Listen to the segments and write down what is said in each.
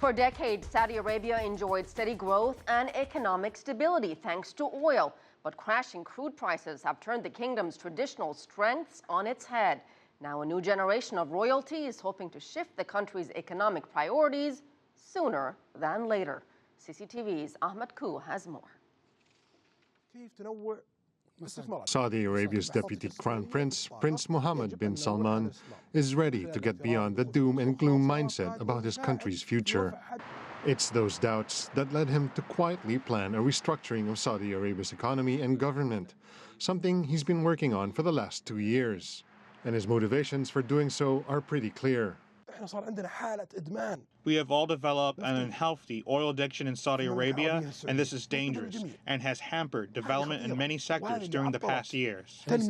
For decades, Saudi Arabia enjoyed steady growth and economic stability thanks to oil. But crashing crude prices have turned the kingdom's traditional strengths on its head. Now a new generation of royalty is hoping to shift the country's economic priorities sooner than later. CCTV's Ahmed Koo has more. Saudi Arabia's deputy crown prince, Prince Mohammed bin Salman, is ready to get beyond the doom and gloom mindset about his country's future. It's those doubts that led him to quietly plan a restructuring of Saudi Arabia's economy and government, something he's been working on for the last 2 years. And his motivations for doing so are pretty clear. We have all developed an unhealthy oil addiction in Saudi Arabia, and this is dangerous and has hampered development in many sectors during the past years. In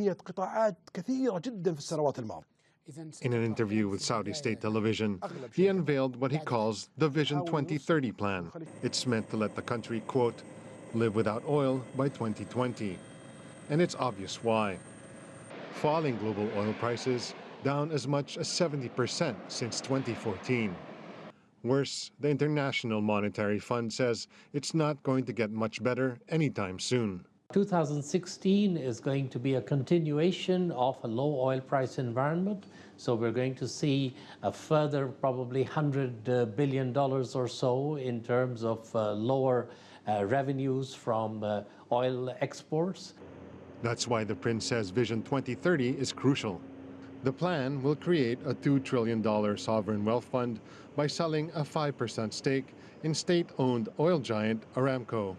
an interview with Saudi state television, he unveiled what he calls the Vision 2030 plan. It's meant to let the country, quote, live without oil by 2020. And it's obvious why. Falling global oil prices, down as much as 70% since 2014. Worse, the International Monetary Fund says it's not going to get much better anytime soon. 2016 is going to be a continuation of a low oil price environment. So we're going to see a further probably $100 billion or so in terms of lower revenues from oil exports. That's why the prince says Vision 2030 is crucial. The plan will create a $2 trillion sovereign wealth fund by selling a 5% stake in state-owned oil giant Aramco.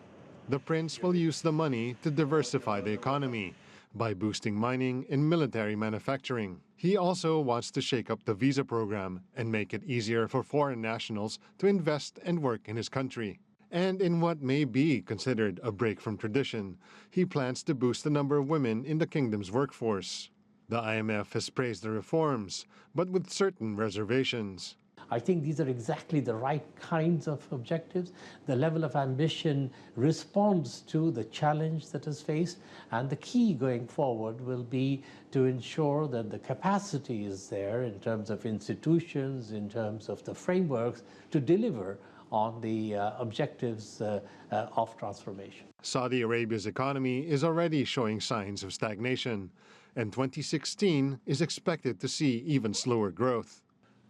The prince will use the money to diversify the economy by boosting mining and military manufacturing. He also wants to shake up the visa program and make it easier for foreign nationals to invest and work in his country. And in what may be considered a break from tradition, he plans to boost the number of women in the kingdom's workforce. The IMF has praised the reforms, but with certain reservations. I think these are exactly the right kinds of objectives. The level of ambition responds to the challenge that is faced, and the key going forward will be to ensure that the capacity is there in terms of institutions, in terms of the frameworks to deliver on the objectives of transformation. Saudi Arabia's economy is already showing signs of stagnation, and 2016 is expected to see even slower growth.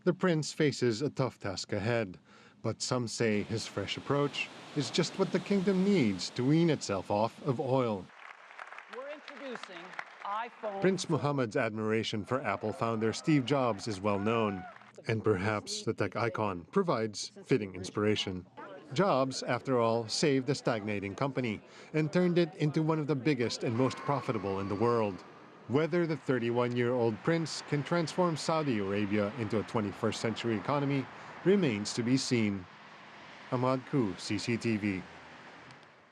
The prince faces a tough task ahead, but some say his fresh approach is just what the kingdom needs to wean itself off of oil. We're introducing iPhone. Prince Mohammed's admiration for Apple founder Steve Jobs is well known, and perhaps the tech icon provides fitting inspiration. Jobs, after all, saved a stagnating company and turned it into one of the biggest and most profitable in the world. Whether the 31-year-old prince can transform Saudi Arabia into a 21st century economy remains to be seen. Ahmed Koo, CCTV.